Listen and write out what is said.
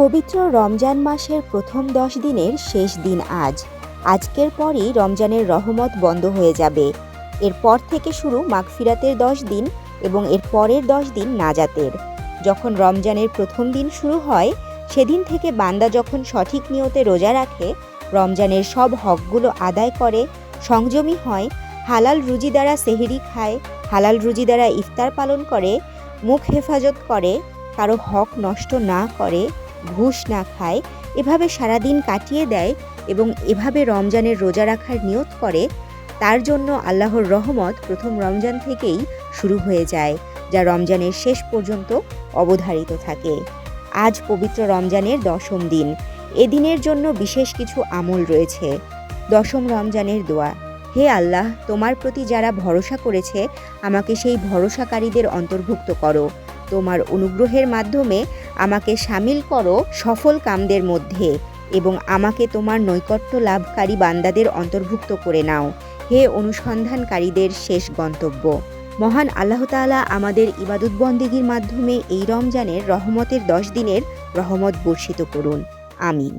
পবিত্র রমজান মাসের প্রথম 10 দিনের শেষ দিন আজ। আজকের পরই রমজানের রহমত বন্ধ হয়ে যাবে। এরপর থেকে শুরু মাগফিরাতের 10 দিন এবং এর পরের 10 দিন নাজাতের। যখন রমজানের প্রথম দিন শুরু হয়, সেদিন থেকে বান্দা যখন সঠিক নিয়তে রোজা রাখে, রমজানের সব হকগুলো আদায় করে, সংযমী হয়, হালাল রুজি দ্বারা সেহরি খায়, হালাল রুজি দ্বারা ইফতার পালন করে, মুখ হেফাজত করে, কারো হক নষ্ট না করে, ঘুষ না খায়, এভাবে সারাদিন কাটিয়ে দেয় এবং এভাবে রমজানের রোজা রাখার নিয়ত করে, তার জন্য আল্লাহর রহমত প্রথম রমজান থেকেই শুরু হয়ে যায়, যা রমজানের শেষ পর্যন্ত অবধারিত থাকে। আজ পবিত্র রমজানের 10ম দিন। এদিনের জন্য বিশেষ কিছু আমল রয়েছে। 10ম রমজানের দোয়া। হে আল্লাহ, তোমার প্রতি যারা ভরসা করেছে, আমাকে সেই ভরসাকারীদের অন্তর্ভুক্ত করো। তোমার অনুগ্রহের মাধ্যমে আমাকে শামিল করো সফল কামদের মধ্যে এবং আমাকে তোমার নৈকট্য লাভকারী বান্দাদের অন্তর্ভুক্ত করে নাও। হে অনুসন্ধানকারীদের শেষ গন্তব্য। মহান আল্লাহ তাআলা আমাদের ইবাদত বন্দেগীর মাধ্যমে এই রমজানের রহমতের 10 দিনের রহমত বর্ষিত করুন। আমিন।